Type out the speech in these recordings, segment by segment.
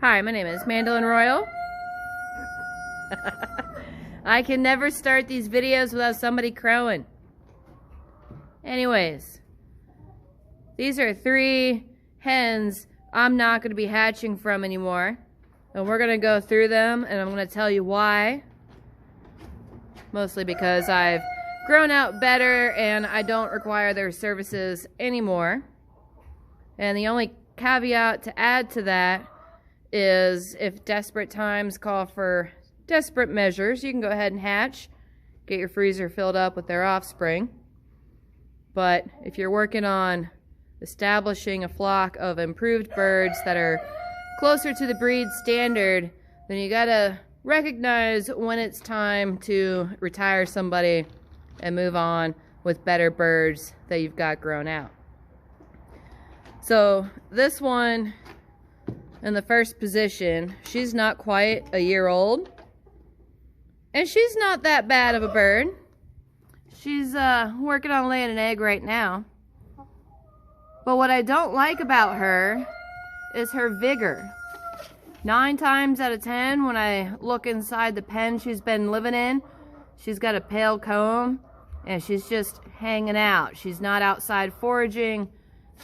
Hi, my name is Mandolin Royal. I can never start these videos without somebody crowing. Anyways, these are 3 hens I'm not going to be hatching from anymore. And we're going to go through them and I'm going to tell you why. Mostly because I've grown out better and I don't require their services anymore. And the only caveat to add to that is if desperate times call for desperate measures, you can go ahead and hatch, get your freezer filled up with their offspring. But if you're working on establishing a flock of improved birds that are closer to the breed standard, then you gotta recognize when it's time to retire somebody and move on with better birds that you've got grown out. So this one in the first position, she's not quite a year old. And she's not that bad of a bird. She's working on laying an egg right now. But what I don't like about her is her vigor. 9 times out of 10 when I look inside the pen she's been living in, she's got a pale comb and she's just hanging out. She's not outside foraging.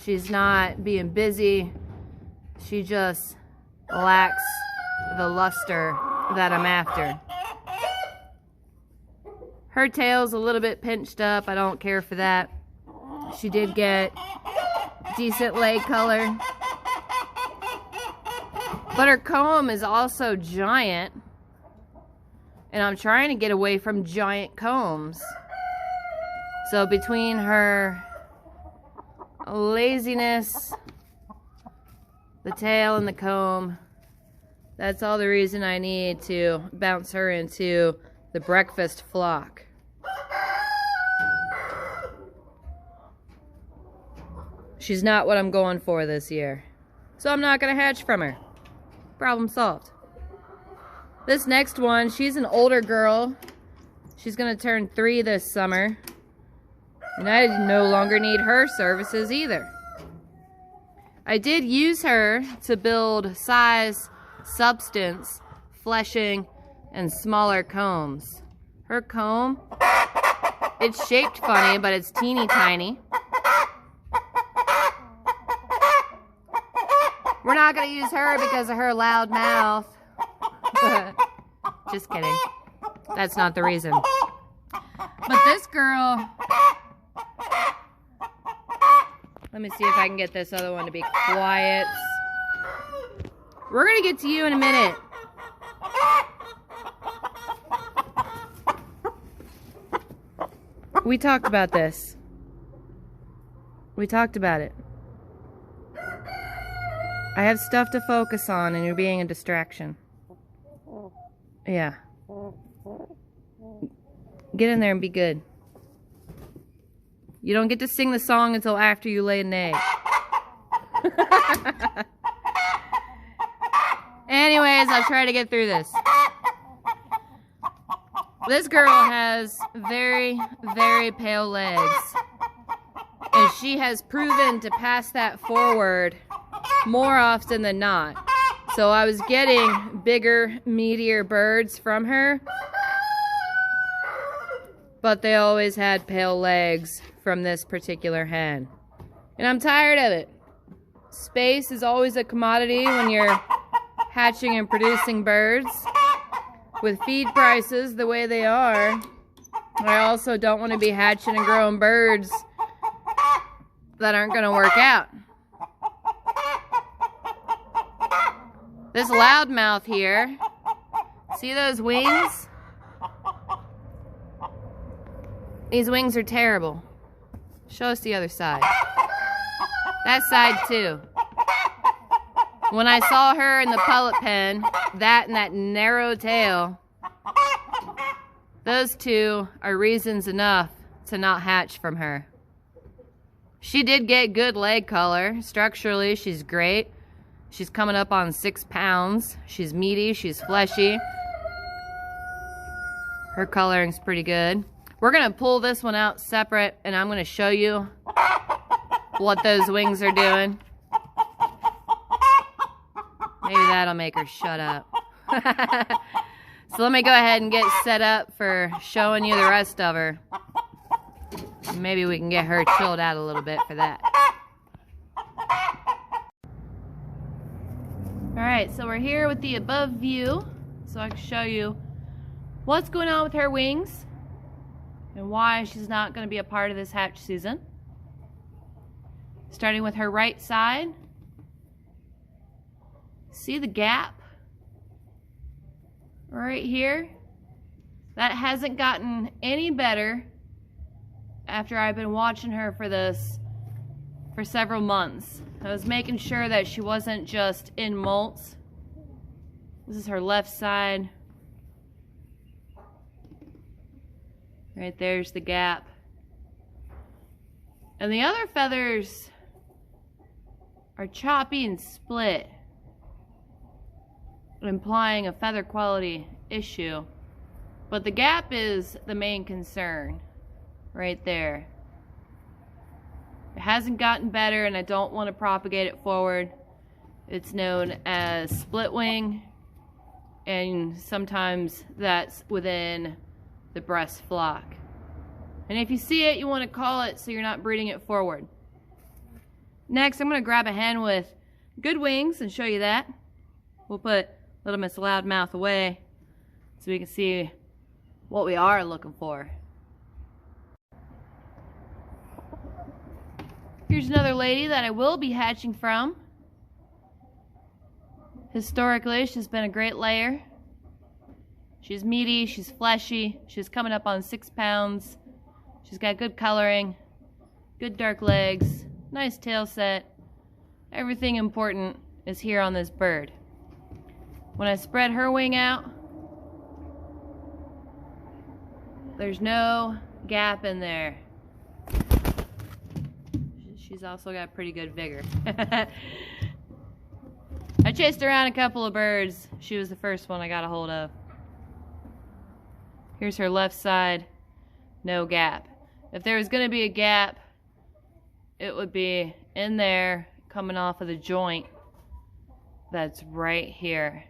She's not being busy. She just lacks the luster that I'm after. Her tail's a little bit pinched up. I don't care for that. She did get decent leg color. But her comb is also giant. And I'm trying to get away from giant combs. So between her laziness, the tail and the comb, that's all the reason I need to bounce her into the breakfast flock. She's not what I'm going for this year, so I'm not gonna hatch from her. Problem solved. This next one, she's an older girl. She's gonna turn 3 this summer, and I no longer need her services either. I did use her to build size, substance, fleshing, and smaller combs. Her comb, it's shaped funny, but it's teeny tiny. We're not gonna use her because of her loud mouth. Just kidding. That's not the reason. But this girl, let me see if I can get this other one to be quiet. We're gonna get to you in a minute. We talked about this. We talked about it. I have stuff to focus on and you're being a distraction. Yeah. Get in there and be good. You don't get to sing the song until after you lay an egg. Anyways, I'll try to get through this. This girl has very, very pale legs. And she has proven to pass that forward more often than not. So I was getting bigger, meatier birds from her. But they always had pale legs from this particular hen. And I'm tired of it. Space is always a commodity when you're hatching and producing birds. With feed prices the way they are, I also don't want to be hatching and growing birds that aren't going to work out. This loudmouth here, see those wings? These wings are terrible. Show us the other side. That side too. When I saw her in the pellet pen, that and that narrow tail, those two are reasons enough to not hatch from her. She did get good leg color. Structurally, she's great. She's coming up on 6 pounds. She's meaty, she's fleshy. Her coloring's pretty good. We're gonna pull this one out separate and I'm gonna show you what those wings are doing. Maybe that'll make her shut up. So let me go ahead and get set up for showing you the rest of her. Maybe we can get her chilled out a little bit for that. Alright, so we're here with the above view, so I can show you what's going on with her wings and why she's not going to be a part of this hatch season. Starting with her right side. See the gap right here? That hasn't gotten any better after I've been watching her for this for several months. I was making sure that she wasn't just in molts. This is her left side. Right there's the gap. And the other feathers are choppy and split, implying a feather quality issue. But the gap is the main concern right there. It hasn't gotten better and I don't want to propagate it forward. It's known as split wing, and sometimes that's within the Bresse flock. And if you see it, you want to call it so you're not breeding it forward. Next, I'm going to grab a hen with good wings and show you that. We'll put Little Miss Loudmouth away so we can see what we are looking for. Here's another lady that I will be hatching from. Historically, she's been a great layer. She's meaty, she's fleshy, she's coming up on 6 pounds. She's got good coloring, good dark legs, nice tail set. Everything important is here on this bird. When I spread her wing out, there's no gap in there. She's also got pretty good vigor. I chased around a couple of birds. She was the first one I got a hold of. Here's her left side, no gap. If there was going to be a gap, it would be in there, coming off of the joint that's right here.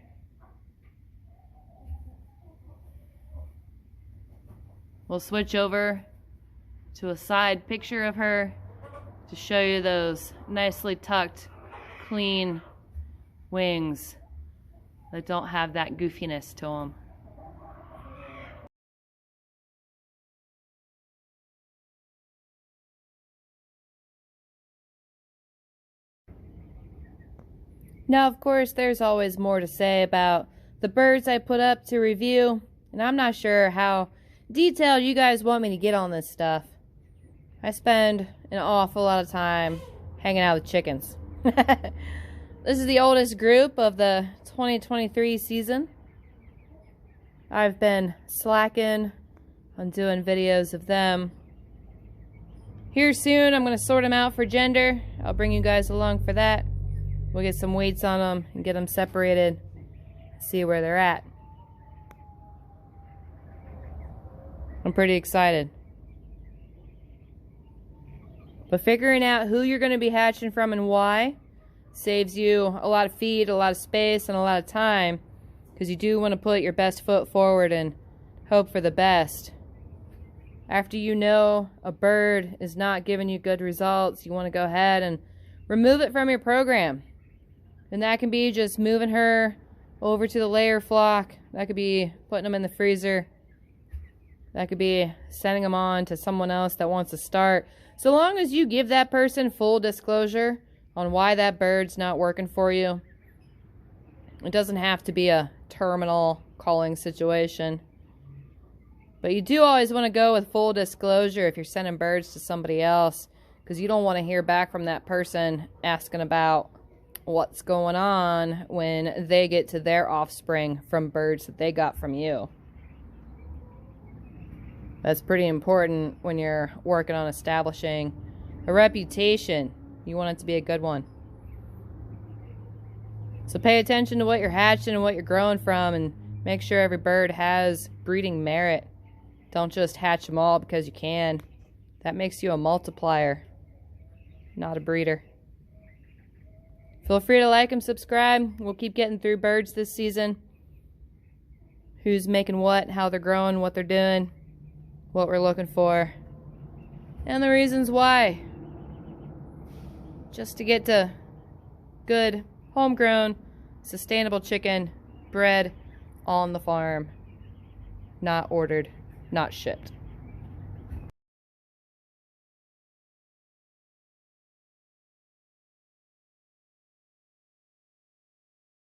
We'll switch over to a side picture of her to show you those nicely tucked, clean wings that don't have that goofiness to them. Now, of course, there's always more to say about the birds I put up to review, and I'm not sure how detailed you guys want me to get on this stuff. I spend an awful lot of time hanging out with chickens. This is the oldest group of the 2023 season. I've been slacking on doing videos of them. Here soon, I'm going to sort them out for gender. I'll bring you guys along for that. We'll get some weights on them and get them separated, see where they're at. I'm pretty excited. But figuring out who you're going to be hatching from and why saves you a lot of feed, a lot of space, and a lot of time, because you do want to put your best foot forward and hope for the best. After you know a bird is not giving you good results, you want to go ahead and remove it from your program. And that can be just moving her over to the layer flock. That could be putting them in the freezer. That could be sending them on to someone else that wants to start. So long as you give that person full disclosure on why that bird's not working for you. It doesn't have to be a terminal calling situation. But you do always want to go with full disclosure if you're sending birds to somebody else, because you don't want to hear back from that person asking about what's going on when they get to their offspring from birds that they got from you. That's pretty important when you're working on establishing a reputation. You want it to be a good one. So pay attention to what you're hatching and what you're growing from, and make sure every bird has breeding merit. Don't just hatch them all because you can. That makes you a multiplier, not a breeder. Feel free to like and subscribe. We'll keep getting through birds this season. Who's making what, how they're growing, what they're doing, what we're looking for, and the reasons why. Just to get to good, homegrown, sustainable chicken, bred on the farm. Not ordered, not shipped.